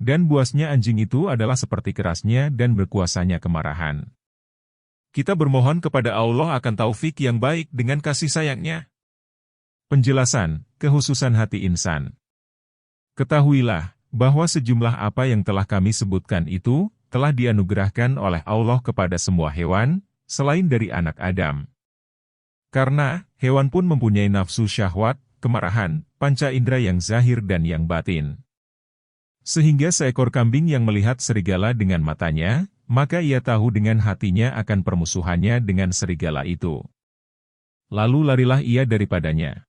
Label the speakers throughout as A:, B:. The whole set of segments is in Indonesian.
A: Dan buasnya anjing itu adalah seperti kerasnya dan berkuasanya kemarahan. Kita bermohon kepada Allah akan taufik yang baik dengan kasih sayangnya. Penjelasan, kehususan hati insan. Ketahuilah, bahwa sejumlah apa yang telah kami sebutkan itu, telah dianugerahkan oleh Allah kepada semua hewan, selain dari anak Adam. Karena, hewan pun mempunyai nafsu syahwat, kemarahan, panca indera yang zahir dan yang batin. Sehingga seekor kambing yang melihat serigala dengan matanya, maka ia tahu dengan hatinya akan permusuhannya dengan serigala itu. Lalu larilah ia daripadanya.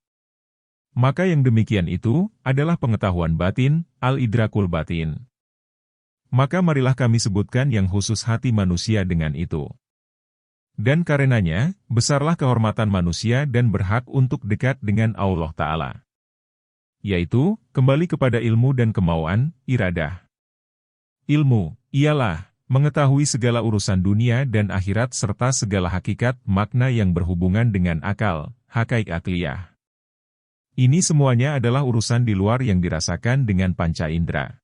A: Maka yang demikian itu, adalah pengetahuan batin, al-idrakul batin. Maka marilah kami sebutkan yang khusus hati manusia dengan itu. Dan karenanya, besarlah kehormatan manusia dan berhak untuk dekat dengan Allah Ta'ala. Yaitu, kembali kepada ilmu dan kemauan, iradah. Ilmu, ialah, mengetahui segala urusan dunia dan akhirat serta segala hakikat makna yang berhubungan dengan akal, hakaik akliyah. Ini semuanya adalah urusan di luar yang dirasakan dengan panca indera.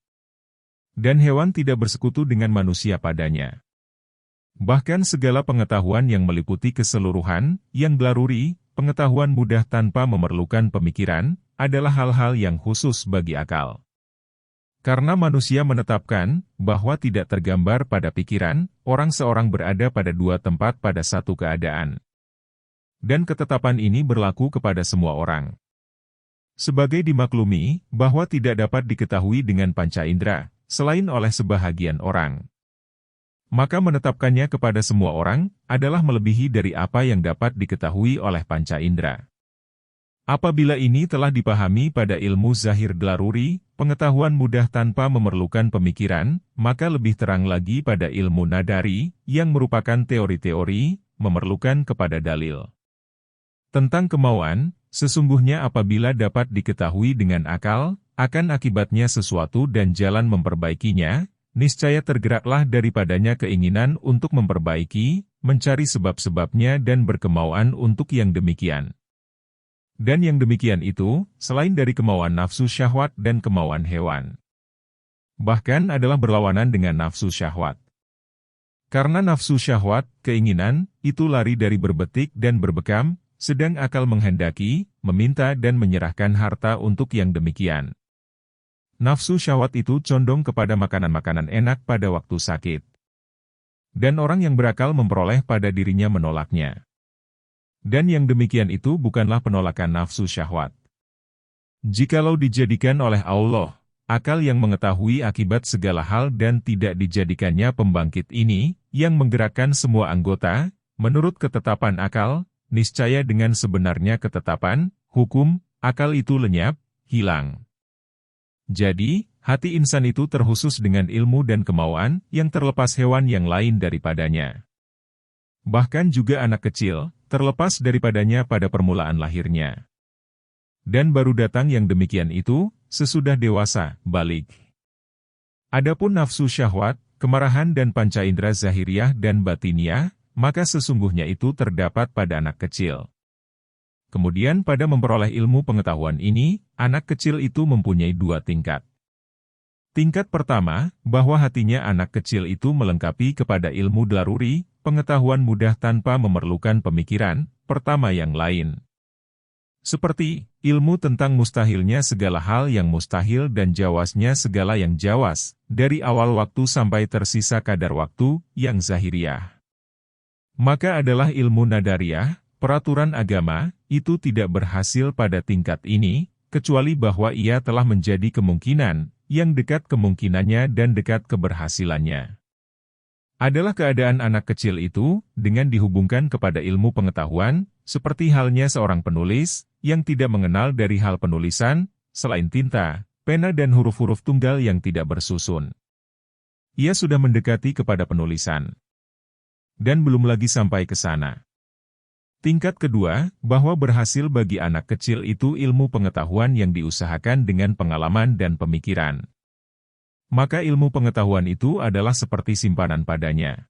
A: Dan hewan tidak bersekutu dengan manusia padanya. Bahkan segala pengetahuan yang meliputi keseluruhan, yang laruri, pengetahuan mudah tanpa memerlukan pemikiran, adalah hal-hal yang khusus bagi akal. Karena manusia menetapkan, bahwa tidak tergambar pada pikiran, orang seorang berada pada dua tempat pada satu keadaan. Dan ketetapan ini berlaku kepada semua orang. Sebagai dimaklumi, bahwa tidak dapat diketahui dengan panca indera, selain oleh sebahagian orang. Maka menetapkannya kepada semua orang, adalah melebihi dari apa yang dapat diketahui oleh panca indera. Apabila ini telah dipahami pada ilmu zahir laruri, pengetahuan mudah tanpa memerlukan pemikiran, maka lebih terang lagi pada ilmu nadari, yang merupakan teori-teori, memerlukan kepada dalil. Tentang kemauan, sesungguhnya apabila dapat diketahui dengan akal, akan akibatnya sesuatu dan jalan memperbaikinya, niscaya tergeraklah daripadanya keinginan untuk memperbaiki, mencari sebab-sebabnya dan berkemauan untuk yang demikian. Dan yang demikian itu, selain dari kemauan nafsu syahwat dan kemauan hewan. Bahkan adalah berlawanan dengan nafsu syahwat. Karena nafsu syahwat, keinginan, itu lari dari berbetik dan berbekam, sedang akal menghendaki, meminta dan menyerahkan harta untuk yang demikian. Nafsu syahwat itu condong kepada makanan-makanan enak pada waktu sakit. Dan orang yang berakal memperoleh pada dirinya menolaknya. Dan yang demikian itu bukanlah penolakan nafsu syahwat. Jikalau dijadikan oleh Allah, akal yang mengetahui akibat segala hal dan tidak dijadikannya pembangkit ini, yang menggerakkan semua anggota, menurut ketetapan akal, niscaya dengan sebenarnya ketetapan, hukum, akal itu lenyap, hilang. Jadi, hati insan itu terkhusus dengan ilmu dan kemauan, yang terlepas hewan yang lain daripadanya. Bahkan juga anak kecil, terlepas daripadanya pada permulaan lahirnya. Dan baru datang yang demikian itu, sesudah dewasa, balik. Adapun nafsu syahwat, kemarahan dan panca indera zahiriyah dan batiniyah, maka sesungguhnya itu terdapat pada anak kecil. Kemudian pada memperoleh ilmu pengetahuan ini, anak kecil itu mempunyai dua tingkat. Tingkat pertama, bahwa hatinya anak kecil itu melengkapi kepada ilmu laruri, pengetahuan mudah tanpa memerlukan pemikiran, pertama yang lain. Seperti, ilmu tentang mustahilnya segala hal yang mustahil dan jawaznya segala yang jawaz, dari awal waktu sampai tersisa kadar waktu, yang zahiriyah. Maka adalah ilmu nadariyah, peraturan agama, itu tidak berhasil pada tingkat ini, kecuali bahwa ia telah menjadi kemungkinan, yang dekat kemungkinannya dan dekat keberhasilannya. Adalah keadaan anak kecil itu, dengan dihubungkan kepada ilmu pengetahuan, seperti halnya seorang penulis, yang tidak mengenal dari hal penulisan, selain tinta, pena dan huruf-huruf tunggal yang tidak bersusun. Ia sudah mendekati kepada penulisan. Dan belum lagi sampai ke sana. Tingkat kedua, bahwa berhasil bagi anak kecil itu ilmu pengetahuan yang diusahakan dengan pengalaman dan pemikiran. Maka ilmu pengetahuan itu adalah seperti simpanan padanya.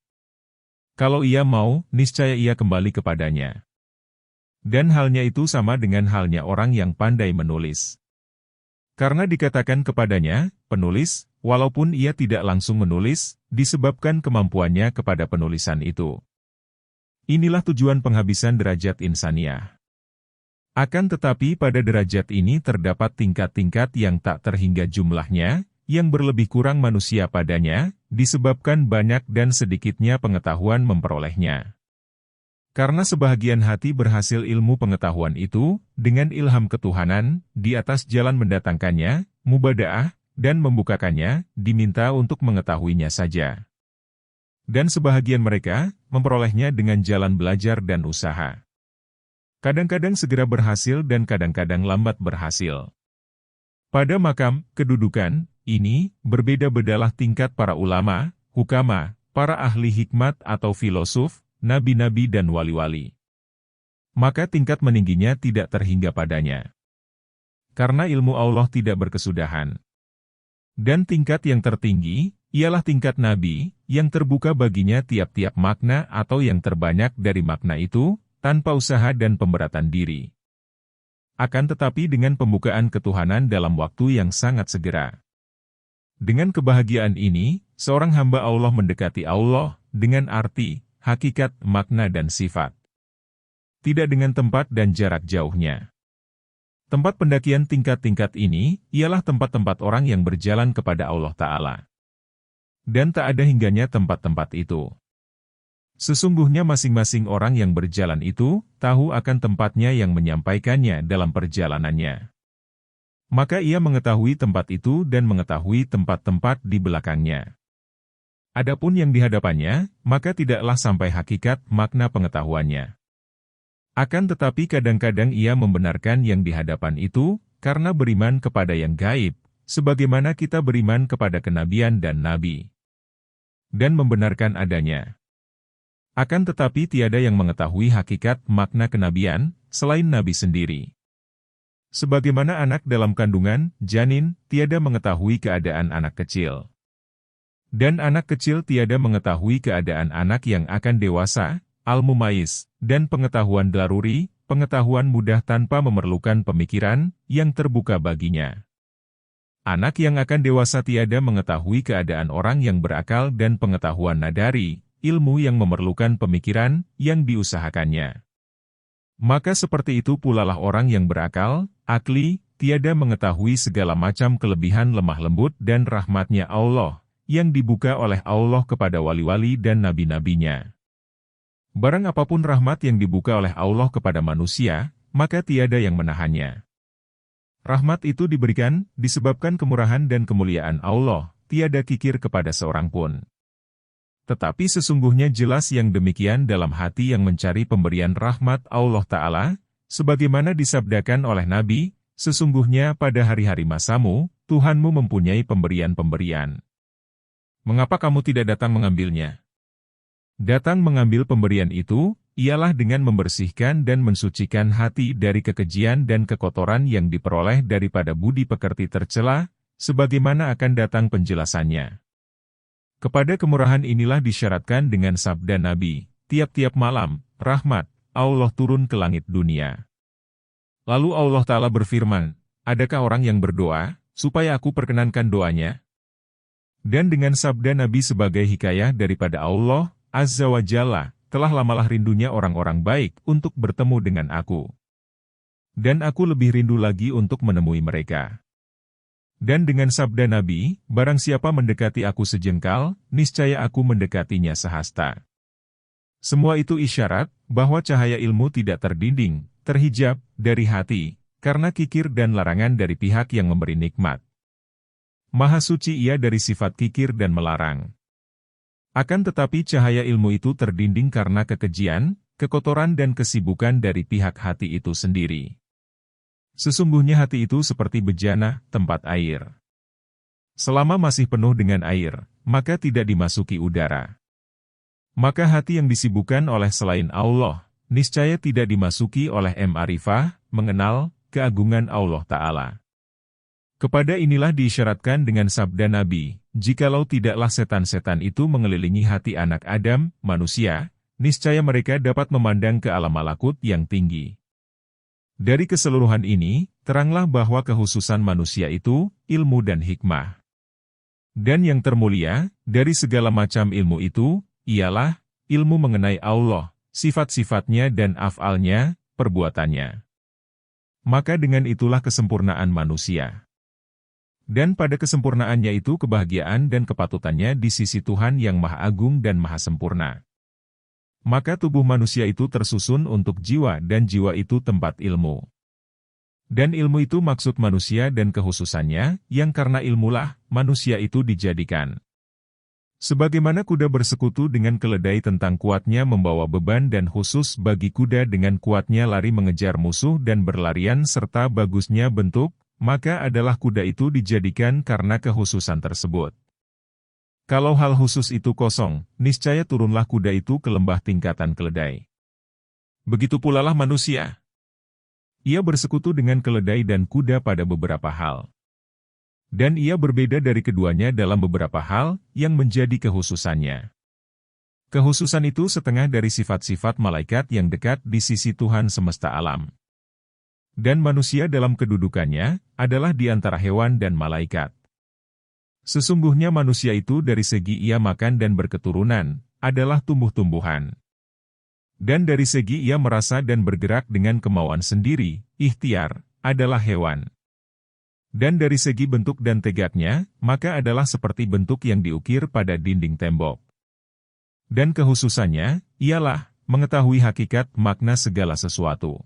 A: Kalau ia mau, niscaya ia kembali kepadanya. Dan halnya itu sama dengan halnya orang yang pandai menulis. Karena dikatakan kepadanya, penulis, walaupun ia tidak langsung menulis, disebabkan kemampuannya kepada penulisan itu. Inilah tujuan penghabisan derajat insaniah. Akan tetapi pada derajat ini terdapat tingkat-tingkat yang tak terhingga jumlahnya, yang berlebih kurang manusia padanya, disebabkan banyak dan sedikitnya pengetahuan memperolehnya. Karena sebahagian hati berhasil ilmu pengetahuan itu, dengan ilham ketuhanan, di atas jalan mendatangkannya, mubada'ah, dan membukakannya, diminta untuk mengetahuinya saja. Dan sebahagian mereka, memperolehnya dengan jalan belajar dan usaha. Kadang-kadang segera berhasil dan kadang-kadang lambat berhasil. Pada makam, kedudukan, ini, berbeda-bedalah tingkat para ulama, hukama, para ahli hikmat atau filosof, nabi-nabi dan wali-wali. Maka tingkat meningginya tidak terhingga padanya. Karena ilmu Allah tidak berkesudahan. Dan tingkat yang tertinggi, ialah tingkat nabi, yang terbuka baginya tiap-tiap makna atau yang terbanyak dari makna itu, tanpa usaha dan pemberatan diri. Akan tetapi dengan pembukaan ketuhanan dalam waktu yang sangat segera. Dengan kebahagiaan ini, seorang hamba Allah mendekati Allah, dengan arti, hakikat, makna dan sifat. Tidak dengan tempat dan jarak jauhnya. Tempat pendakian tingkat-tingkat ini, ialah tempat-tempat orang yang berjalan kepada Allah Ta'ala. Dan tak ada hingganya tempat-tempat itu. Sesungguhnya masing-masing orang yang berjalan itu, tahu akan tempatnya yang menyampaikannya dalam perjalanannya. Maka ia mengetahui tempat itu dan mengetahui tempat-tempat di belakangnya. Adapun yang di hadapannya, maka tidaklah sampai hakikat makna pengetahuannya. Akan tetapi kadang-kadang ia membenarkan yang di hadapan itu, karena beriman kepada yang gaib, sebagaimana kita beriman kepada kenabian dan nabi. Dan membenarkan adanya. Akan tetapi tiada yang mengetahui hakikat makna kenabian, selain nabi sendiri. Sebagaimana anak dalam kandungan, janin, tiada mengetahui keadaan anak kecil. Dan anak kecil tiada mengetahui keadaan anak yang akan dewasa, al-mumayyiz, dan pengetahuan daruri, pengetahuan mudah tanpa memerlukan pemikiran, yang terbuka baginya. Anak yang akan dewasa tiada mengetahui keadaan orang yang berakal dan pengetahuan nadari, ilmu yang memerlukan pemikiran, yang diusahakannya. Maka seperti itu pula lah orang yang berakal, akli, tiada mengetahui segala macam kelebihan lemah lembut dan rahmatnya Allah, yang dibuka oleh Allah kepada wali-wali dan nabi-nabinya. Barang apapun rahmat yang dibuka oleh Allah kepada manusia, maka tiada yang menahannya. Rahmat itu diberikan, disebabkan kemurahan dan kemuliaan Allah, tiada kikir kepada seorang pun. Tetapi sesungguhnya jelas yang demikian dalam hati yang mencari pemberian rahmat Allah Ta'ala, sebagaimana disabdakan oleh Nabi, sesungguhnya pada hari-hari masamu, Tuhanmu mempunyai pemberian-pemberian. Mengapa kamu tidak datang mengambilnya? Datang mengambil pemberian itu, ialah dengan membersihkan dan mensucikan hati dari kekejian dan kekotoran yang diperoleh daripada budi pekerti tercela, sebagaimana akan datang penjelasannya. Kepada kemurahan inilah disyaratkan dengan sabda Nabi, tiap-tiap malam, rahmat Allah turun ke langit dunia. Lalu Allah Ta'ala berfirman, adakah orang yang berdoa, supaya aku perkenankan doanya? Dan dengan sabda Nabi sebagai hikayah daripada Allah, Azza wa Jalla, telah lamalah rindunya orang-orang baik untuk bertemu dengan aku. Dan aku lebih rindu lagi untuk menemui mereka. Dan dengan sabda Nabi, barang siapa mendekati aku sejengkal, niscaya aku mendekatinya sehasta. Semua itu isyarat, bahwa cahaya ilmu tidak terdinding, terhijab, dari hati, karena kikir dan larangan dari pihak yang memberi nikmat. Maha suci ia dari sifat kikir dan melarang. Akan tetapi cahaya ilmu itu terdinding karena kekejian, kekotoran dan kesibukan dari pihak hati itu sendiri. Sesungguhnya hati itu seperti bejana, tempat air. Selama masih penuh dengan air, maka tidak dimasuki udara. Maka hati yang disibukkan oleh selain Allah, niscaya tidak dimasuki oleh ma'rifah, mengenal, keagungan Allah Ta'ala. Kepada inilah diisyaratkan dengan sabda Nabi, jikalau tidaklah setan-setan itu mengelilingi hati anak Adam, manusia, niscaya mereka dapat memandang ke alam malakut yang tinggi. Dari keseluruhan ini, teranglah bahwa kehususan manusia itu, ilmu dan hikmah. Dan yang termulia, dari segala macam ilmu itu, ialah ilmu mengenai Allah, sifat-sifatnya dan af'alnya, perbuatannya. Maka dengan itulah kesempurnaan manusia. Dan pada kesempurnaannya itu kebahagiaan dan kepatutannya di sisi Tuhan yang Maha Agung dan Maha Sempurna. Maka tubuh manusia itu tersusun untuk jiwa dan jiwa itu tempat ilmu. Dan ilmu itu maksud manusia dan kehususannya, yang karena ilmulah, manusia itu dijadikan. Sebagaimana kuda bersekutu dengan keledai tentang kuatnya membawa beban dan khusus bagi kuda dengan kuatnya lari mengejar musuh dan berlarian serta bagusnya bentuk, maka adalah kuda itu dijadikan karena kehususan tersebut. Kalau hal khusus itu kosong, niscaya turunlah kuda itu ke lembah tingkatan keledai. Begitu pula lah manusia. Ia bersekutu dengan keledai dan kuda pada beberapa hal. Dan ia berbeda dari keduanya dalam beberapa hal yang menjadi kehususannya. Kehususan itu setengah dari sifat-sifat malaikat yang dekat di sisi Tuhan semesta alam. Dan manusia dalam kedudukannya adalah di antara hewan dan malaikat. Sesungguhnya manusia itu dari segi ia makan dan berketurunan, adalah tumbuh-tumbuhan. Dan dari segi ia merasa dan bergerak dengan kemauan sendiri, ikhtiar, adalah hewan. Dan dari segi bentuk dan tegaknya, maka adalah seperti bentuk yang diukir pada dinding tembok. Dan kehususannya, ialah mengetahui hakikat makna segala sesuatu.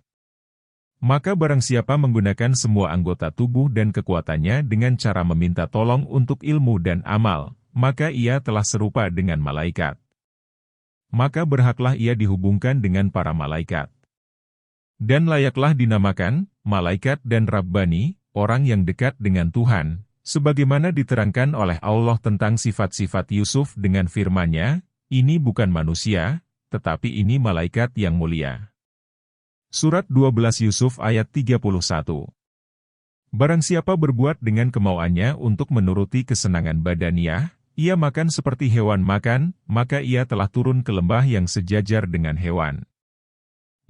A: Maka barang siapa menggunakan semua anggota tubuh dan kekuatannya dengan cara meminta tolong untuk ilmu dan amal, maka ia telah serupa dengan malaikat. Maka berhaklah ia dihubungkan dengan para malaikat. Dan layaklah dinamakan, malaikat dan Rabbani, orang yang dekat dengan Tuhan, sebagaimana diterangkan oleh Allah tentang sifat-sifat Yusuf dengan firman-Nya, ini bukan manusia, tetapi ini malaikat yang mulia. Surat 12 Yusuf ayat 31. Barang siapa berbuat dengan kemauannya untuk menuruti kesenangan badaniah, ia makan seperti hewan makan, maka ia telah turun ke lembah yang sejajar dengan hewan.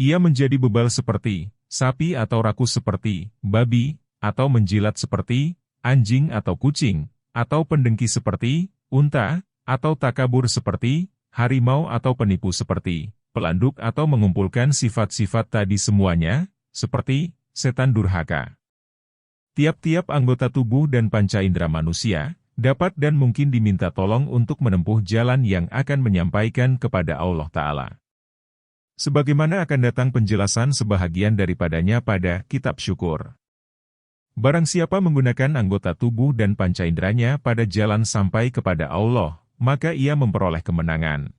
A: Ia menjadi bebal seperti sapi atau rakus seperti babi, atau menjilat seperti anjing atau kucing, atau pendengki seperti unta, atau takabur seperti harimau atau penipu seperti pelanduk atau mengumpulkan sifat-sifat tadi semuanya, seperti setan durhaka. Tiap-tiap anggota tubuh dan panca indera manusia dapat dan mungkin diminta tolong untuk menempuh jalan yang akan menyampaikan kepada Allah Ta'ala. Sebagaimana akan datang penjelasan sebahagian daripadanya pada Kitab Syukur. Barang siapa menggunakan anggota tubuh dan panca inderanya pada jalan sampai kepada Allah, maka ia memperoleh kemenangan.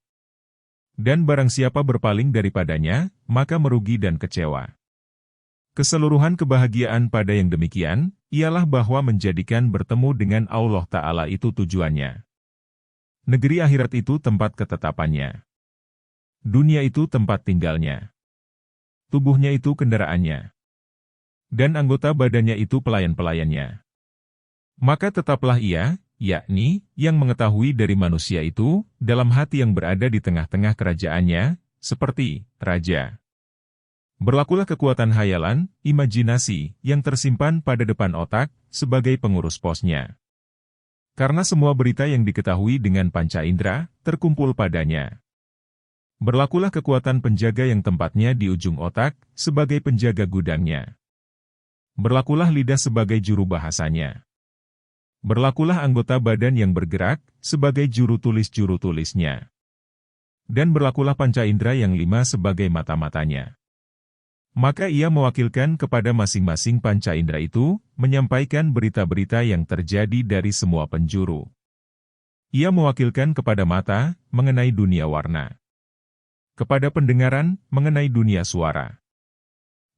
A: Dan barang siapa berpaling daripadanya, maka merugi dan kecewa. Keseluruhan kebahagiaan pada yang demikian, ialah bahwa menjadikan bertemu dengan Allah Ta'ala itu tujuannya. Negeri akhirat itu tempat ketetapannya. Dunia itu tempat tinggalnya. Tubuhnya itu kendaraannya. Dan anggota badannya itu pelayan-pelayannya. Maka tetaplah ia, yakni, yang mengetahui dari manusia itu, dalam hati yang berada di tengah-tengah kerajaannya, seperti raja. Berlakulah kekuatan hayalan, imajinasi, yang tersimpan pada depan otak, sebagai pengurus posnya. Karena semua berita yang diketahui dengan panca indera, terkumpul padanya. Berlakulah kekuatan penjaga yang tempatnya di ujung otak, sebagai penjaga gudangnya. Berlakulah lidah sebagai juru bahasanya. Berlakulah anggota badan yang bergerak, sebagai juru tulis-juru-tulisnya. Dan berlakulah panca indera yang 5 sebagai mata-matanya. Maka ia mewakilkan kepada masing-masing panca indera itu, menyampaikan berita-berita yang terjadi dari semua penjuru. Ia mewakilkan kepada mata, mengenai dunia warna. Kepada pendengaran, mengenai dunia suara.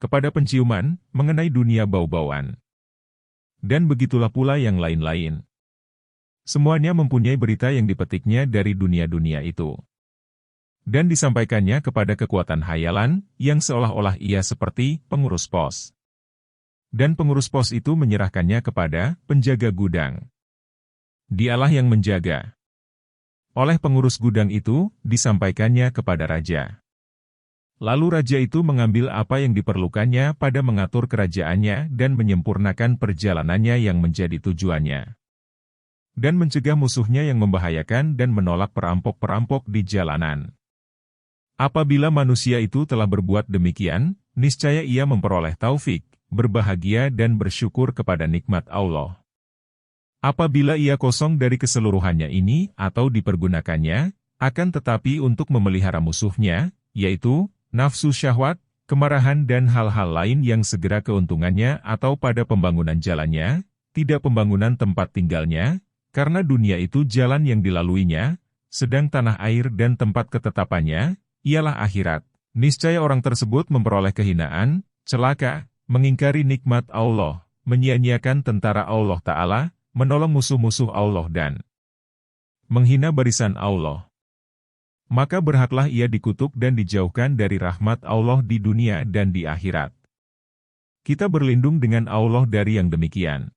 A: Kepada penciuman, mengenai dunia bau-bauan. Dan begitulah pula yang lain-lain. Semuanya mempunyai berita yang dipetiknya dari dunia-dunia itu. Dan disampaikannya kepada kekuatan hayalan, yang seolah-olah ia seperti pengurus pos. Dan pengurus pos itu menyerahkannya kepada penjaga gudang. Dialah yang menjaga. Oleh pengurus gudang itu, disampaikannya kepada raja. Lalu raja itu mengambil apa yang diperlukannya pada mengatur kerajaannya dan menyempurnakan perjalanannya yang menjadi tujuannya. dan mencegah musuhnya yang membahayakan dan menolak perampok-perampok di jalanan. Apabila manusia itu telah berbuat demikian, niscaya ia memperoleh taufik, berbahagia dan bersyukur kepada nikmat Allah. Apabila ia kosong dari keseluruhannya ini atau dipergunakannya, akan tetapi untuk memelihara musuhnya, yaitu nafsu syahwat, kemarahan dan hal-hal lain yang segera keuntungannya atau pada pembangunan jalannya, tidak pembangunan tempat tinggalnya, karena dunia itu jalan yang dilaluinya, sedang tanah air dan tempat ketetapannya, ialah akhirat. Niscaya orang tersebut memperoleh kehinaan, celaka, mengingkari nikmat Allah, menyia-nyiakan tentara Allah Ta'ala, menolong musuh-musuh Allah dan menghina barisan Allah. Maka berhaklah ia dikutuk dan dijauhkan dari rahmat Allah di dunia dan di akhirat. Kita berlindung dengan Allah dari yang demikian.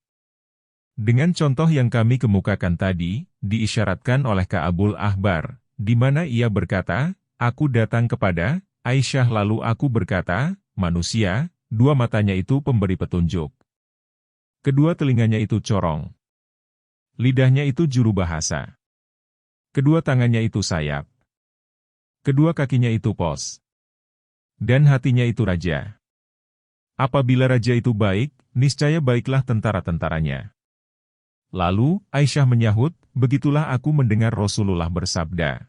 A: Dengan contoh yang kami kemukakan tadi, diisyaratkan oleh Ka'abul Ahbar, di mana ia berkata, aku datang kepada Aisyah lalu aku berkata, manusia, dua matanya itu pemberi petunjuk. Kedua telinganya itu corong. Lidahnya itu juru bahasa. Kedua tangannya itu sayap. Kedua kakinya itu pos. Dan hatinya itu raja. Apabila raja itu baik, niscaya baiklah tentara-tentaranya. Lalu, Aisyah menyahut, begitulah aku mendengar Rasulullah bersabda.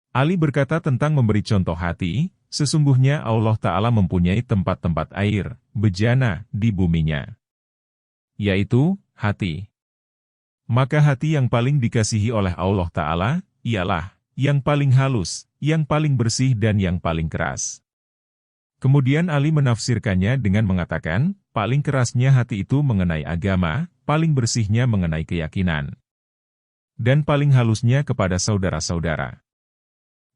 A: Ali berkata tentang memberi contoh hati, sesungguhnya Allah Ta'ala mempunyai tempat-tempat air, bejana, di buminya. Yaitu, hati. Maka hati yang paling dikasihi oleh Allah Ta'ala, ialah yang paling halus, yang paling bersih dan yang paling keras. Kemudian Ali menafsirkannya dengan mengatakan, paling kerasnya hati itu mengenai agama, paling bersihnya mengenai keyakinan, dan paling halusnya kepada saudara-saudara.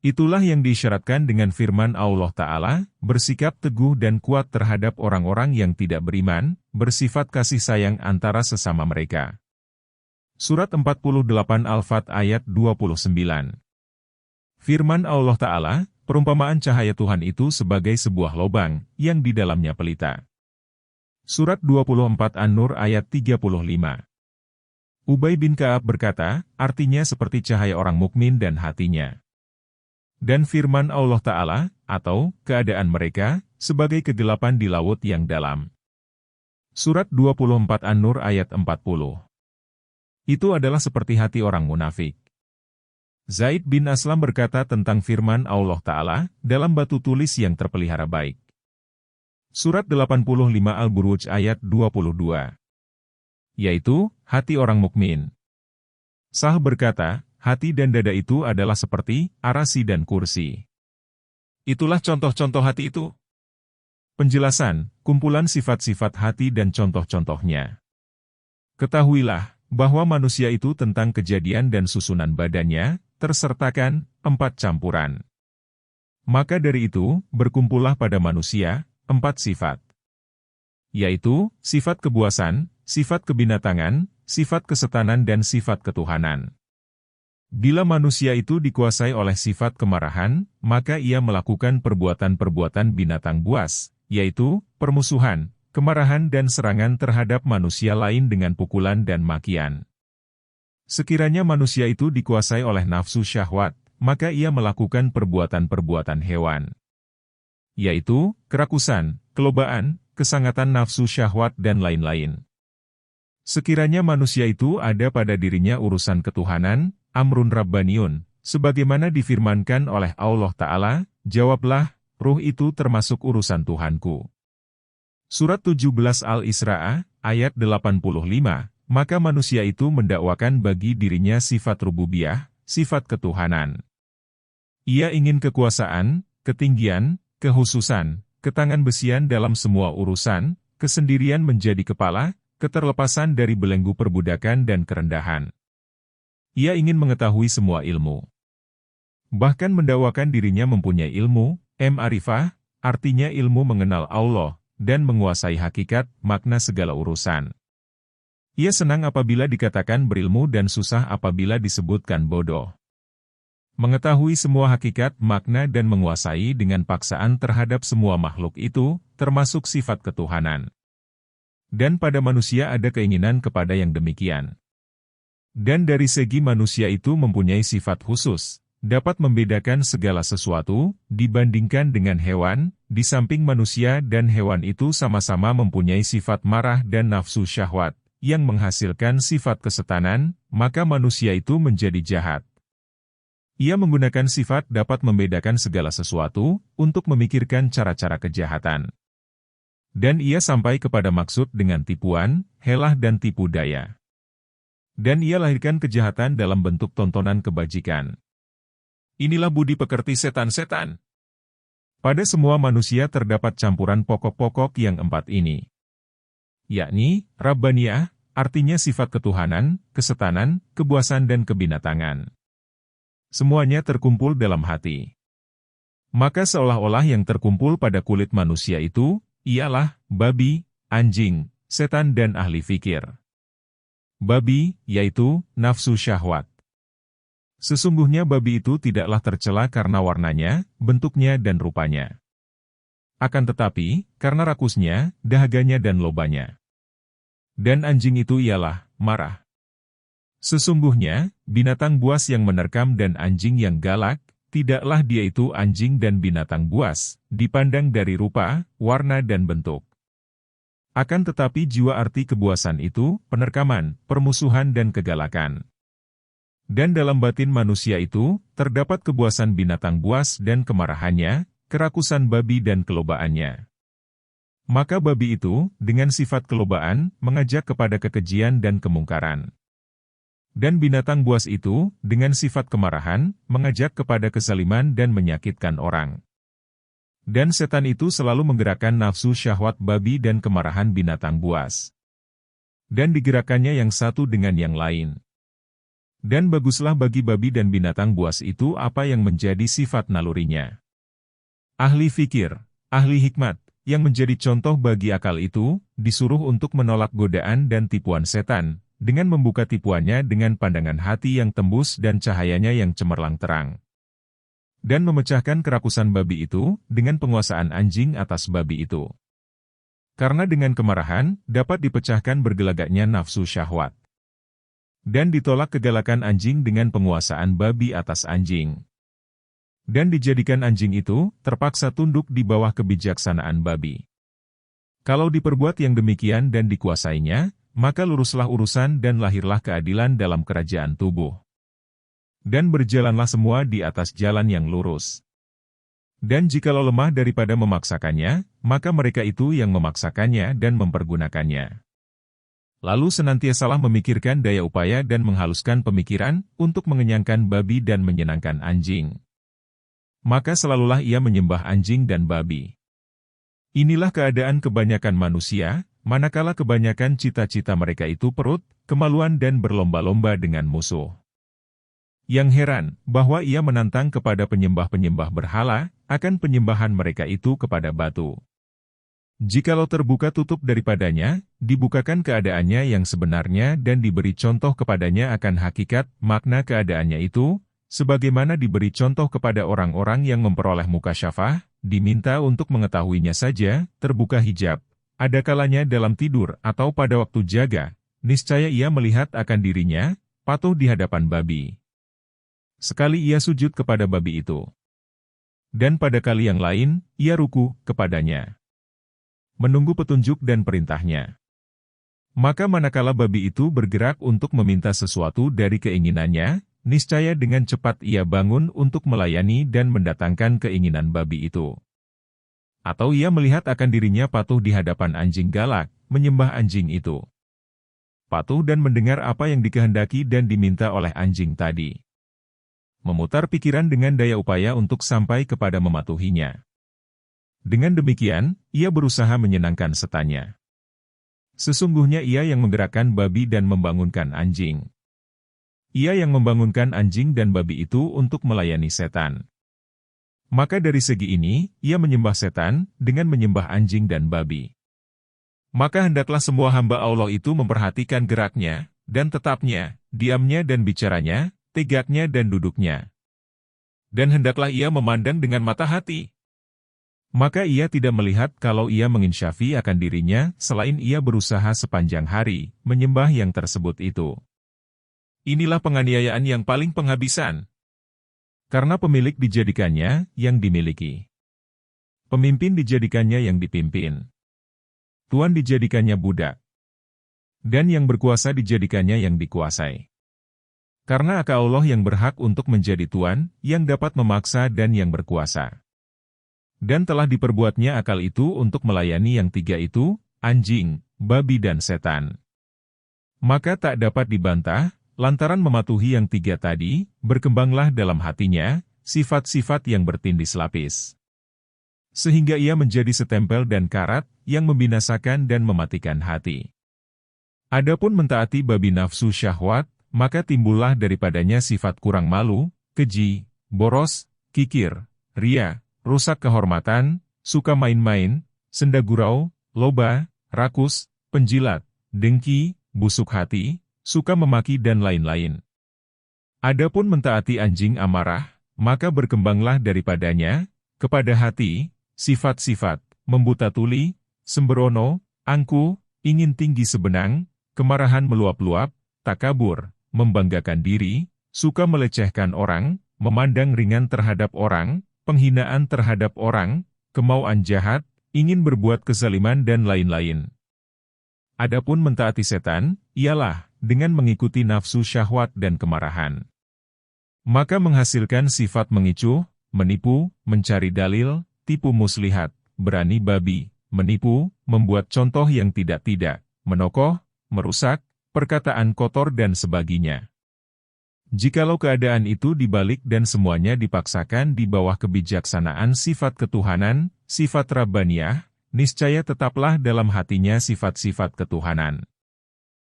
A: Itulah yang diisyaratkan dengan firman Allah Ta'ala, bersikap teguh dan kuat terhadap orang-orang yang tidak beriman, bersifat kasih sayang antara sesama mereka. Surat 48 Al-Fat ayat 29. Firman Allah Ta'ala, perumpamaan cahaya Tuhan itu sebagai sebuah lobang, yang di dalamnya pelita. Surat 24 An-Nur ayat 35. Ubay bin Ka'ab berkata, artinya seperti cahaya orang mukmin dan hatinya. Dan firman Allah Ta'ala, atau keadaan mereka, sebagai kegelapan di laut yang dalam. Surat 24 An-Nur ayat 40. Itu adalah seperti hati orang munafik. Zaid bin Aslam berkata tentang firman Allah Ta'ala, dalam batu tulis yang terpelihara baik. Surat 85 Al-Buruj ayat 22. Yaitu, hati orang mukmin. Sah berkata, hati dan dada itu adalah seperti arasi dan kursi. Itulah contoh-contoh hati itu. Penjelasan, kumpulan sifat-sifat hati dan contoh-contohnya. Ketahuilah, bahwa manusia itu tentang kejadian dan susunan badannya, tersertakan 4 campuran. Maka dari itu, berkumpullah pada manusia 4 sifat. Yaitu, sifat kebuasan, sifat kebinatangan, sifat kesetanan dan sifat ketuhanan. Bila manusia itu dikuasai oleh sifat kemarahan, maka ia melakukan perbuatan-perbuatan binatang buas, yaitu, permusuhan, kemarahan dan serangan terhadap manusia lain dengan pukulan dan makian. Sekiranya manusia itu dikuasai oleh nafsu syahwat, maka ia melakukan perbuatan-perbuatan hewan. Yaitu, kerakusan, kelobaan, kesangatan nafsu syahwat dan lain-lain. Sekiranya manusia itu ada pada dirinya urusan ketuhanan, amrun rabbaniun, sebagaimana difirmankan oleh Allah Ta'ala, jawablah, ruh itu termasuk urusan Tuhanku. Surat 17 Al-Isra, ayat 85, maka manusia itu mendakwakan bagi dirinya sifat rububiyah, sifat ketuhanan. Ia ingin kekuasaan, ketinggian, kehususan, ketangan besian dalam semua urusan, kesendirian menjadi kepala, keterlepasan dari belenggu perbudakan dan kerendahan. Ia ingin mengetahui semua ilmu. Bahkan mendakwakan dirinya mempunyai ilmu, ma'rifah, artinya ilmu mengenal Allah, dan menguasai hakikat, makna segala urusan. Ia senang apabila dikatakan berilmu dan susah apabila disebutkan bodoh. Mengetahui semua hakikat, makna dan menguasai dengan paksaan terhadap semua makhluk itu, termasuk sifat ketuhanan. Dan pada manusia ada keinginan kepada yang demikian. Dan dari segi manusia itu mempunyai sifat khusus, dapat membedakan segala sesuatu, dibandingkan dengan hewan, di samping manusia dan hewan itu sama-sama mempunyai sifat marah dan nafsu syahwat, yang menghasilkan sifat kesetanan, maka manusia itu menjadi jahat. Ia menggunakan sifat dapat membedakan segala sesuatu, untuk memikirkan cara-cara kejahatan. Dan ia sampai kepada maksud dengan tipuan, helah dan tipu daya. Dan ia lahirkan kejahatan dalam bentuk tontonan kebajikan. Inilah budi pekerti setan-setan. Pada semua manusia terdapat campuran pokok-pokok yang 4 ini. Yakni, Rabbaniyah, artinya sifat ketuhanan, kesetanan, kebuasan dan kebinatangan. Semuanya terkumpul dalam hati. Maka seolah-olah yang terkumpul pada kulit manusia itu, ialah babi, anjing, setan dan ahli fikir. Babi, yaitu nafsu syahwat. Sesungguhnya babi itu tidaklah tercela karena warnanya, bentuknya dan rupanya. Akan tetapi, karena rakusnya, dahaganya dan lobanya. Dan anjing itu ialah marah. Sesungguhnya, binatang buas yang menerkam dan anjing yang galak, tidaklah dia itu anjing dan binatang buas, dipandang dari rupa, warna dan bentuk. Akan tetapi jiwa arti kebuasan itu, penerkaman, permusuhan dan kegalakan. Dan dalam batin manusia itu, terdapat kebuasan binatang buas dan kemarahannya, kerakusan babi dan kelobaannya. Maka babi itu, dengan sifat kelobaan, mengajak kepada kekejian dan kemungkaran. Dan binatang buas itu, dengan sifat kemarahan, mengajak kepada kezaliman dan menyakitkan orang. Dan setan itu selalu menggerakkan nafsu syahwat babi dan kemarahan binatang buas. Dan digerakkannya yang satu dengan yang lain. Dan baguslah bagi babi dan binatang buas itu apa yang menjadi sifat nalurinya. Ahli fikir, ahli hikmat, yang menjadi contoh bagi akal itu, disuruh untuk menolak godaan dan tipuan setan, dengan membuka tipuannya dengan pandangan hati yang tembus dan cahayanya yang cemerlang terang. Dan memecahkan kerakusan babi itu, dengan penguasaan anjing atas babi itu. Karena dengan kemarahan, dapat dipecahkan bergelagaknya nafsu syahwat. Dan ditolak kegalakan anjing dengan penguasaan babi atas anjing. Dan dijadikan anjing itu, terpaksa tunduk di bawah kebijaksanaan babi. Kalau diperbuat yang demikian dan dikuasainya, maka luruslah urusan dan lahirlah keadilan dalam kerajaan tubuh. Dan berjalanlah semua di atas jalan yang lurus. Dan jikalau lemah daripada memaksakannya, maka mereka itu yang memaksakannya dan mempergunakannya. Lalu senantiasalah memikirkan daya upaya dan menghaluskan pemikiran, untuk mengenyangkan babi dan menyenangkan anjing. Maka selalulah ia menyembah anjing dan babi. Inilah keadaan kebanyakan manusia, manakala kebanyakan cita-cita mereka itu perut, kemaluan dan berlomba-lomba dengan musuh. Yang heran, bahwa ia menantang kepada penyembah-penyembah berhala, akan penyembahan mereka itu kepada batu. Jikalau terbuka tutup daripadanya, dibukakan keadaannya yang sebenarnya dan diberi contoh kepadanya akan hakikat, makna keadaannya itu, sebagaimana diberi contoh kepada orang-orang yang memperoleh mukasyafah, diminta untuk mengetahuinya saja, terbuka hijab. Ada kalanya dalam tidur atau pada waktu jaga, niscaya ia melihat akan dirinya, patuh di hadapan babi. Sekali ia sujud kepada babi itu. Dan pada kali yang lain, ia ruku kepadanya. Menunggu petunjuk dan perintahnya. Maka manakala babi itu bergerak untuk meminta sesuatu dari keinginannya, niscaya dengan cepat ia bangun untuk melayani dan mendatangkan keinginan babi itu. Atau ia melihat akan dirinya patuh di hadapan anjing galak, menyembah anjing itu. Patuh dan mendengar apa yang dikehendaki dan diminta oleh anjing tadi. Memutar pikiran dengan daya upaya untuk sampai kepada mematuhinya. Dengan demikian, ia berusaha menyenangkan setannya. Sesungguhnya ia yang menggerakkan babi dan membangunkan anjing. Ia yang membangunkan anjing dan babi itu untuk melayani setan. Maka dari segi ini, ia menyembah setan, dengan menyembah anjing dan babi. Maka hendaklah semua hamba Allah itu memperhatikan geraknya, dan tetapnya, diamnya dan bicaranya, tegaknya dan duduknya. Dan hendaklah ia memandang dengan mata hati. Maka ia tidak melihat kalau ia menginsyafi akan dirinya, selain ia berusaha sepanjang hari, menyembah yang tersebut itu. Inilah penganiayaan yang paling penghabisan. Karena pemilik dijadikannya yang dimiliki. Pemimpin dijadikannya yang dipimpin. Tuan dijadikannya budak. Dan yang berkuasa dijadikannya yang dikuasai. Karena akal Allah yang berhak untuk menjadi tuan, yang dapat memaksa dan yang berkuasa. Dan telah diperbuatnya akal itu untuk melayani yang tiga itu, anjing, babi dan setan. Maka tak dapat dibantah, lantaran mematuhi yang tiga tadi, berkembanglah dalam hatinya, sifat-sifat yang bertindis lapis. Sehingga ia menjadi setempel dan karat, yang membinasakan dan mematikan hati. Adapun mentaati babi nafsu syahwat, maka timbullah daripadanya sifat kurang malu, keji, boros, kikir, ria, rusak kehormatan, suka main-main, senda gurau, loba, rakus, penjilat, dengki, busuk hati, suka memaki dan lain-lain. Adapun mentaati anjing amarah, maka berkembanglah daripadanya, kepada hati, sifat-sifat, membuta tuli, sembrono, angkuh, ingin tinggi sebenang, kemarahan meluap-luap, takabur, membanggakan diri, suka melecehkan orang, memandang ringan terhadap orang, penghinaan terhadap orang, kemauan jahat, ingin berbuat kezaliman dan lain-lain. Adapun mentaati setan, ialah dengan mengikuti nafsu syahwat dan kemarahan. Maka menghasilkan sifat mengicuh, menipu, mencari dalil, tipu muslihat, berani babi, menipu, membuat contoh yang tidak-tidak, menokoh, merusak, perkataan kotor dan sebagainya. Jikalau keadaan itu dibalik dan semuanya dipaksakan di bawah kebijaksanaan sifat ketuhanan, sifat Rabbaniyah, niscaya tetaplah dalam hatinya sifat-sifat ketuhanan.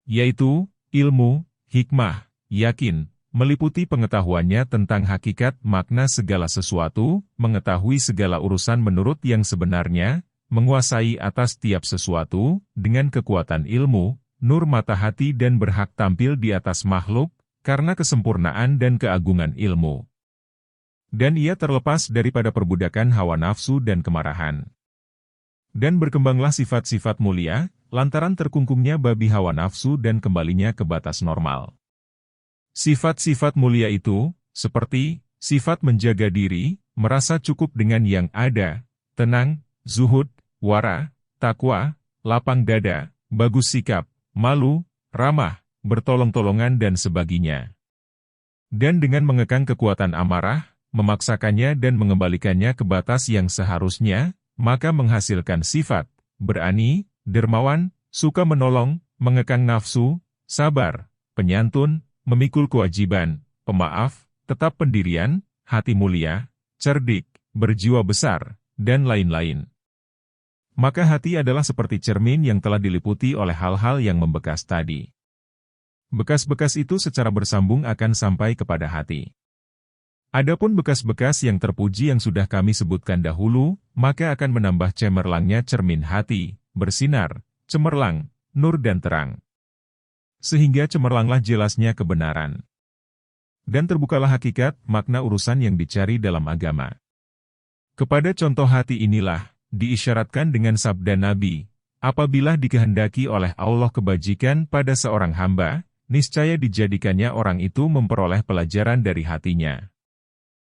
A: Yaitu, ilmu, hikmah, yakin, meliputi pengetahuannya tentang hakikat makna segala sesuatu, mengetahui segala urusan menurut yang sebenarnya, menguasai atas tiap sesuatu, dengan kekuatan ilmu, nur mata hati dan berhak tampil di atas makhluk, karena kesempurnaan dan keagungan ilmu. Dan ia terlepas daripada perbudakan hawa nafsu dan kemarahan. Dan berkembanglah sifat-sifat mulia, lantaran terkungkungnya babi hawa nafsu dan kembalinya ke batas normal. Sifat-sifat mulia itu, seperti, sifat menjaga diri, merasa cukup dengan yang ada, tenang, zuhud, wara, takwa, lapang dada, bagus sikap, malu, ramah, bertolong-tolongan dan sebagainya. Dan dengan mengekang kekuatan amarah, memaksakannya dan mengembalikannya ke batas yang seharusnya, maka menghasilkan sifat, berani, dermawan, suka menolong, mengekang nafsu, sabar, penyantun, memikul kewajiban, pemaaf, tetap pendirian, hati mulia, cerdik, berjiwa besar, dan lain-lain. Maka hati adalah seperti cermin yang telah diliputi oleh hal-hal yang membekas tadi. Bekas-bekas itu secara bersambung akan sampai kepada hati. Adapun bekas-bekas yang terpuji yang sudah kami sebutkan dahulu, maka akan menambah cemerlangnya cermin hati, bersinar, cemerlang, nur dan terang. Sehingga cemerlanglah jelasnya kebenaran. Dan terbukalah hakikat, makna urusan yang dicari dalam agama. Kepada contoh hati inilah, diisyaratkan dengan sabda Nabi, apabila dikehendaki oleh Allah kebajikan pada seorang hamba, niscaya dijadikannya orang itu memperoleh pelajaran dari hatinya.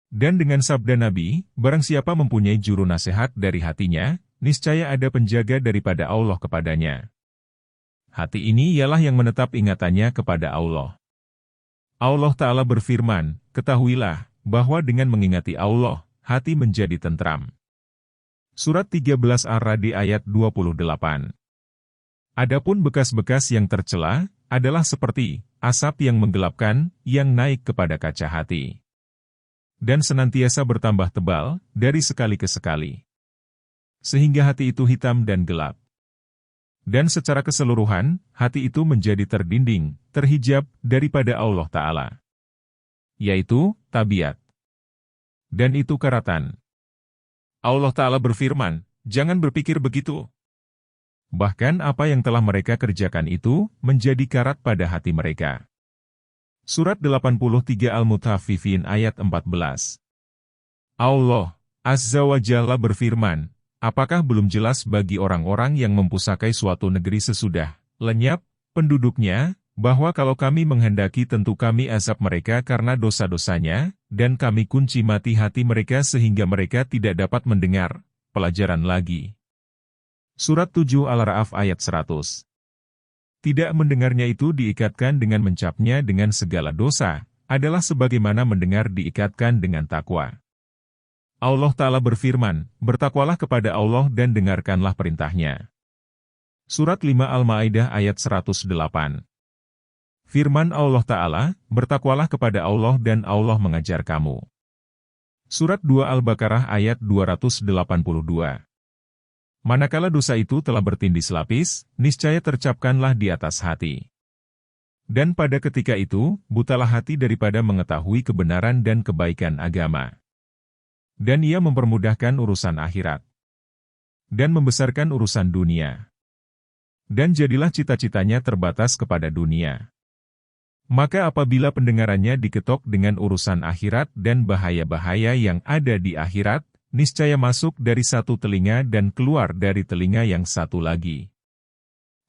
A: Dan dengan sabda Nabi, barang siapa mempunyai juru nasihat dari hatinya, niscaya ada penjaga daripada Allah kepadanya. Hati ini ialah yang menetap ingatannya kepada Allah. Allah Ta'ala berfirman, ketahuilah, bahwa dengan mengingati Allah, hati menjadi tentram. Surat 13 Ar-Ra'd ayat 28. Adapun bekas-bekas yang tercela, adalah seperti asap yang menggelapkan, yang naik kepada kaca hati. Dan senantiasa bertambah tebal, dari sekali ke sekali. Sehingga hati itu hitam dan gelap. Dan secara keseluruhan, hati itu menjadi terdinding, terhijab, daripada Allah Ta'ala. Yaitu, tabiat. Dan itu karatan. Allah Ta'ala berfirman, jangan berpikir begitu. Bahkan apa yang telah mereka kerjakan itu, menjadi karat pada hati mereka. Surat 83 Al-Mutaffifin ayat 14. Allah, Azza wa Jalla berfirman, apakah belum jelas bagi orang-orang yang mempusakai suatu negeri sesudah lenyap penduduknya, bahwa kalau kami menghendaki tentu kami azab mereka karena dosa-dosanya, dan kami kunci mati hati mereka sehingga mereka tidak dapat mendengar pelajaran lagi. Surat 7 Al-Ra'af ayat 100. Tidak mendengarnya itu diikatkan dengan mencapnya dengan segala dosa, adalah sebagaimana mendengar diikatkan dengan takwa. Allah Ta'ala berfirman, bertakwalah kepada Allah dan dengarkanlah perintahnya. Surat 5 Al-Ma'idah ayat 108. Firman Allah Ta'ala, bertakwalah kepada Allah dan Allah mengajar kamu. Surat 2 Al-Baqarah ayat 282. Manakala dosa itu telah bertindih lapis, niscaya tercapkanlah di atas hati. Dan pada ketika itu, butalah hati daripada mengetahui kebenaran dan kebaikan agama. Dan ia mempermudahkan urusan akhirat. Dan membesarkan urusan dunia. Dan jadilah cita-citanya terbatas kepada dunia. Maka apabila pendengarannya diketok dengan urusan akhirat dan bahaya-bahaya yang ada di akhirat, niscaya masuk dari satu telinga dan keluar dari telinga yang satu lagi.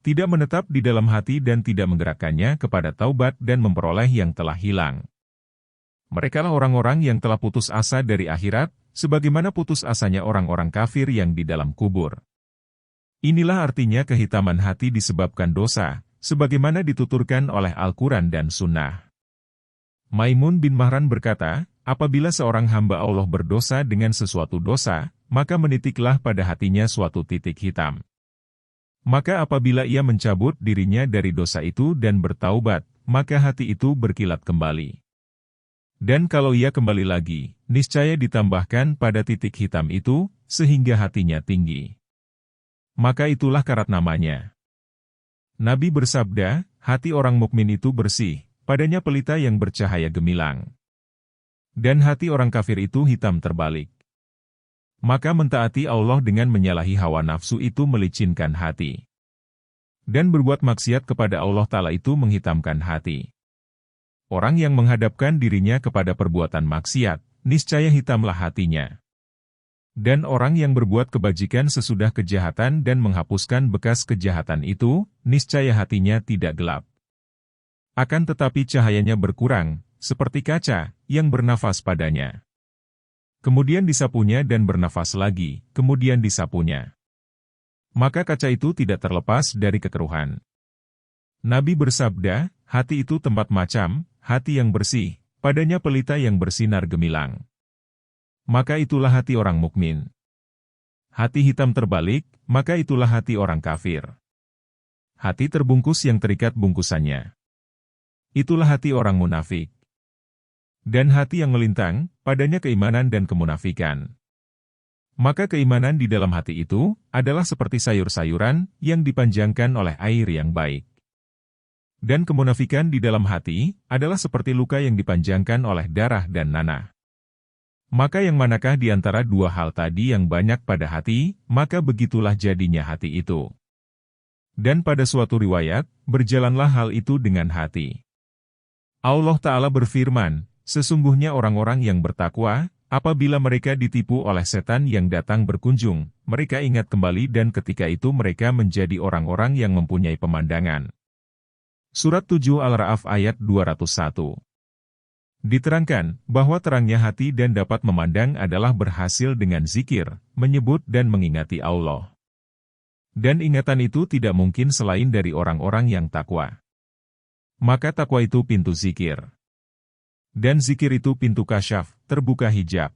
A: Tidak menetap di dalam hati dan tidak menggerakkannya kepada taubat dan memperoleh yang telah hilang. Merekalah orang-orang yang telah putus asa dari akhirat, sebagaimana putus asanya orang-orang kafir yang di dalam kubur. Inilah artinya kehitaman hati disebabkan dosa, sebagaimana dituturkan oleh Al-Quran dan Sunnah. Maimun bin Mahran berkata, apabila seorang hamba Allah berdosa dengan sesuatu dosa, maka menitiklah pada hatinya suatu titik hitam. Maka apabila ia mencabut dirinya dari dosa itu dan bertaubat, maka hati itu berkilat kembali. Dan kalau ia kembali lagi, niscaya ditambahkan pada titik hitam itu, sehingga hatinya tinggi. Maka itulah karat namanya. Nabi bersabda, hati orang mukmin itu bersih, padanya pelita yang bercahaya gemilang. Dan hati orang kafir itu hitam terbalik. Maka mentaati Allah dengan menyalahi hawa nafsu itu melicinkan hati. Dan berbuat maksiat kepada Allah Ta'ala itu menghitamkan hati. Orang yang menghadapkan dirinya kepada perbuatan maksiat, niscaya hitamlah hatinya. Dan orang yang berbuat kebajikan sesudah kejahatan dan menghapuskan bekas kejahatan itu, niscaya hatinya tidak gelap. Akan tetapi cahayanya berkurang, seperti kaca, yang bernafas padanya. Kemudian disapunya dan bernafas lagi, kemudian disapunya. Maka kaca itu tidak terlepas dari kekeruhan. Nabi bersabda, hati itu tempat macam, hati yang bersih, padanya pelita yang bersinar gemilang. Maka itulah hati orang mukmin. Hati hitam terbalik, maka itulah hati orang kafir. Hati terbungkus yang terikat bungkusannya. Itulah hati orang munafik. Dan hati yang melintang, padanya keimanan dan kemunafikan. Maka keimanan di dalam hati itu, adalah seperti sayur-sayuran, yang dipanjangkan oleh air yang baik. Dan kemunafikan di dalam hati, adalah seperti luka yang dipanjangkan oleh darah dan nanah. Maka yang manakah di antara dua hal tadi yang banyak pada hati, maka begitulah jadinya hati itu. Dan pada suatu riwayat, berjalanlah hal itu dengan hati. Allah Ta'ala berfirman, sesungguhnya orang-orang yang bertakwa, apabila mereka ditipu oleh setan yang datang berkunjung, mereka ingat kembali dan ketika itu mereka menjadi orang-orang yang mempunyai pemandangan. Surat 7 Al-Ra'af ayat 201. Diterangkan, bahwa terangnya hati dan dapat memandang adalah berhasil dengan zikir, menyebut dan mengingati Allah. Dan ingatan itu tidak mungkin selain dari orang-orang yang takwa. Maka takwa itu pintu zikir. Dan zikir itu pintu kasyaf, terbuka hijab.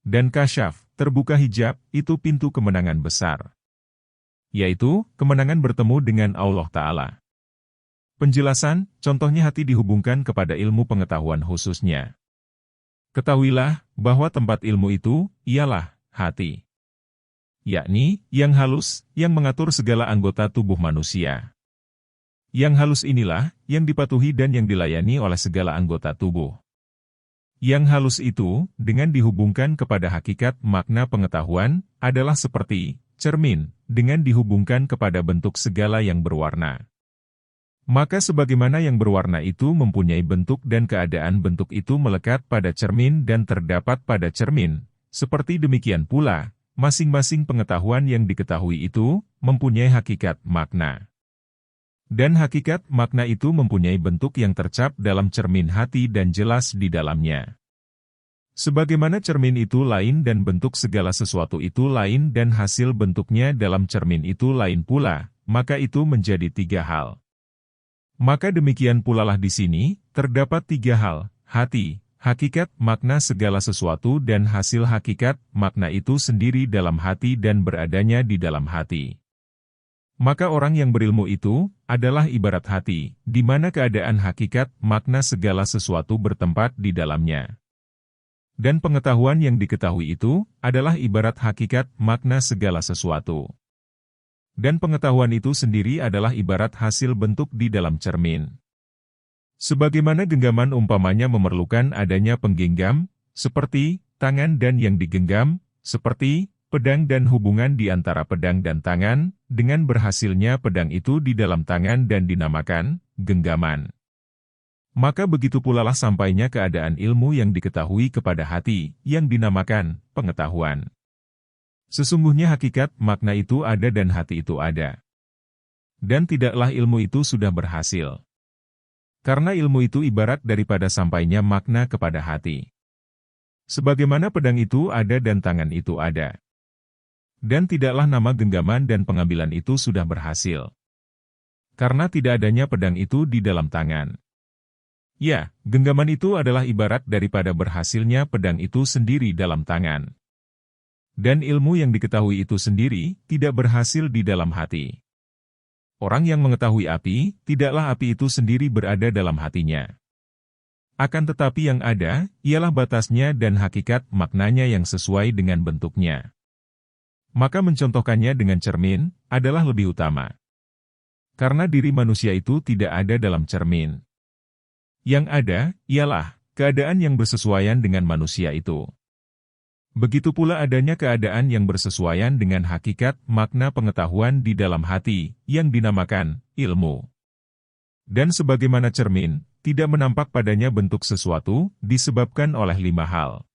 A: Dan kasyaf, terbuka hijab, itu pintu kemenangan besar. Yaitu, kemenangan bertemu dengan Allah Ta'ala. Penjelasan, contohnya hati dihubungkan kepada ilmu pengetahuan khususnya. Ketahuilah, bahwa tempat ilmu itu, ialah hati. Yakni, yang halus, yang mengatur segala anggota tubuh manusia. Yang halus inilah, yang dipatuhi dan yang dilayani oleh segala anggota tubuh. Yang halus itu, dengan dihubungkan kepada hakikat makna pengetahuan, adalah seperti cermin, dengan dihubungkan kepada bentuk segala yang berwarna. Maka sebagaimana yang berwarna itu mempunyai bentuk dan keadaan bentuk itu melekat pada cermin dan terdapat pada cermin, seperti demikian pula, masing-masing pengetahuan yang diketahui itu, mempunyai hakikat makna. Dan hakikat makna itu mempunyai bentuk yang tercap dalam cermin hati dan jelas di dalamnya. Sebagaimana cermin itu lain dan bentuk segala sesuatu itu lain dan hasil bentuknya dalam cermin itu lain pula, maka itu menjadi tiga hal. Maka demikian pulalah di sini, terdapat tiga hal, hati, hakikat makna segala sesuatu dan hasil hakikat makna itu sendiri dalam hati dan beradanya di dalam hati. Maka orang yang berilmu itu adalah ibarat hati, di mana keadaan hakikat makna segala sesuatu bertempat di dalamnya. Dan pengetahuan yang diketahui itu adalah ibarat hakikat makna segala sesuatu. Dan pengetahuan itu sendiri adalah ibarat hasil bentuk di dalam cermin. Sebagaimana genggaman umpamanya memerlukan adanya penggenggam, seperti tangan dan yang digenggam, seperti pedang dan hubungan di antara pedang dan tangan, dengan berhasilnya pedang itu di dalam tangan dan dinamakan genggaman. Maka begitu pulalah sampainya keadaan ilmu yang diketahui kepada hati, yang dinamakan pengetahuan. Sesungguhnya hakikat makna itu ada dan hati itu ada. Dan tidaklah ilmu itu sudah berhasil. Karena ilmu itu ibarat daripada sampainya makna kepada hati. Sebagaimana pedang itu ada dan tangan itu ada. Dan tidaklah nama genggaman dan pengambilan itu sudah berhasil. Karena tidak adanya pedang itu di dalam tangan. Ya, genggaman itu adalah ibarat daripada berhasilnya pedang itu sendiri dalam tangan. Dan ilmu yang diketahui itu sendiri tidak berhasil di dalam hati. Orang yang mengetahui api, tidaklah api itu sendiri berada dalam hatinya. Akan tetapi yang ada, ialah batasnya dan hakikat maknanya yang sesuai dengan bentuknya. Maka mencontohkannya dengan cermin, adalah lebih utama. Karena diri manusia itu tidak ada dalam cermin. Yang ada, ialah keadaan yang bersesuaian dengan manusia itu. Begitu pula adanya keadaan yang bersesuaian dengan hakikat makna pengetahuan di dalam hati, yang dinamakan ilmu. Dan sebagaimana cermin, tidak menampak padanya bentuk sesuatu, disebabkan oleh 5 hal.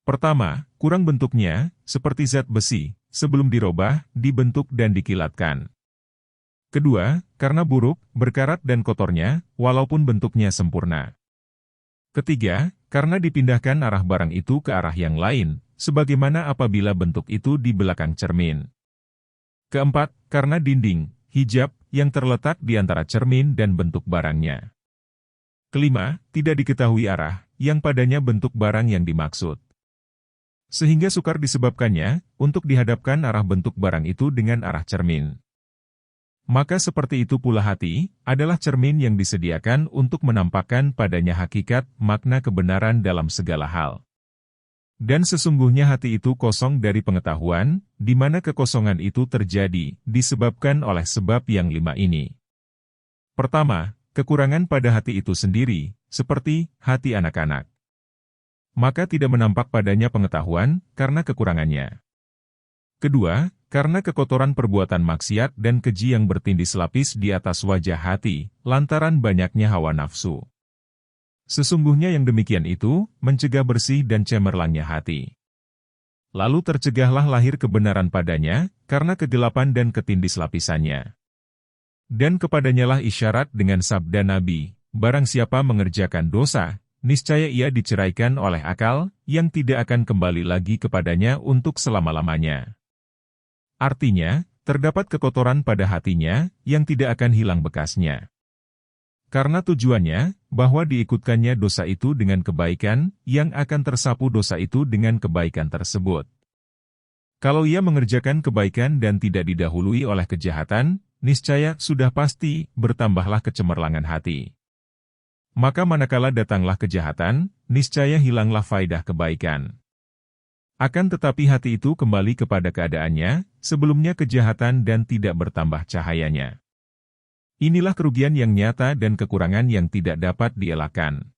A: Pertama, kurang bentuknya, seperti zat besi, sebelum dirobah, dibentuk dan dikilatkan. Kedua, karena buruk, berkarat dan kotornya, walaupun bentuknya sempurna. Ketiga, karena dipindahkan arah barang itu ke arah yang lain, sebagaimana apabila bentuk itu di belakang cermin. Keempat, karena dinding, hijab, yang terletak di antara cermin dan bentuk barangnya. Kelima, tidak diketahui arah, yang padanya bentuk barang yang dimaksud. Sehingga sukar disebabkannya, untuk dihadapkan arah bentuk barang itu dengan arah cermin. Maka seperti itu pula hati, adalah cermin yang disediakan untuk menampakkan padanya hakikat makna kebenaran dalam segala hal. Dan sesungguhnya hati itu kosong dari pengetahuan, di mana kekosongan itu terjadi, disebabkan oleh sebab yang 5 ini. Pertama, kekurangan pada hati itu sendiri, seperti hati anak-anak. Maka tidak menampak padanya pengetahuan, karena kekurangannya. Kedua, karena kekotoran perbuatan maksiat dan keji yang bertindih lapis di atas wajah hati, lantaran banyaknya hawa nafsu. Sesungguhnya yang demikian itu, mencegah bersih dan cemerlangnya hati. Lalu tercegahlah lahir kebenaran padanya, karena kegelapan dan ketindih lapisannya. Dan kepadanyalah isyarat dengan sabda Nabi, barang siapa mengerjakan dosa, niscaya ia diceraikan oleh akal, yang tidak akan kembali lagi kepadanya untuk selama-lamanya. Artinya, terdapat kekotoran pada hatinya, yang tidak akan hilang bekasnya. Karena tujuannya, bahwa diikutkannya dosa itu dengan kebaikan, yang akan tersapu dosa itu dengan kebaikan tersebut. Kalau ia mengerjakan kebaikan dan tidak didahului oleh kejahatan, niscaya sudah pasti bertambahlah kecemerlangan hati. Maka manakala datanglah kejahatan, niscaya hilanglah faedah kebaikan. Akan tetapi hati itu kembali kepada keadaannya, sebelumnya kejahatan dan tidak bertambah cahayanya. Inilah kerugian yang nyata dan kekurangan yang tidak dapat dielakkan.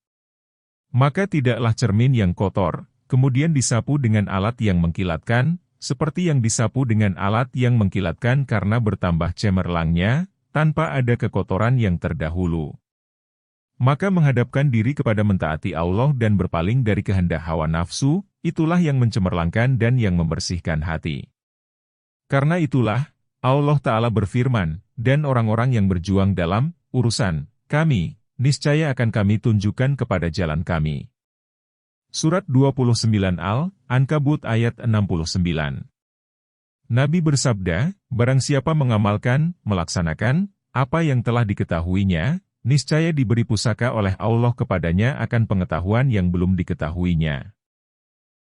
A: Maka tidaklah cermin yang kotor, kemudian disapu dengan alat yang mengkilatkan, seperti yang disapu dengan alat yang mengkilatkan karena bertambah cemerlangnya, tanpa ada kekotoran yang terdahulu. Maka menghadapkan diri kepada mentaati Allah dan berpaling dari kehendak hawa nafsu, itulah yang mencemerlangkan dan yang membersihkan hati. Karena itulah, Allah Ta'ala berfirman, dan orang-orang yang berjuang dalam urusan kami, niscaya akan kami tunjukkan kepada jalan kami. Surat 29 Al-Ankabut ayat 69. Nabi bersabda, barang siapa mengamalkan, melaksanakan, apa yang telah diketahuinya, niscaya diberi pusaka oleh Allah kepadanya akan pengetahuan yang belum diketahuinya.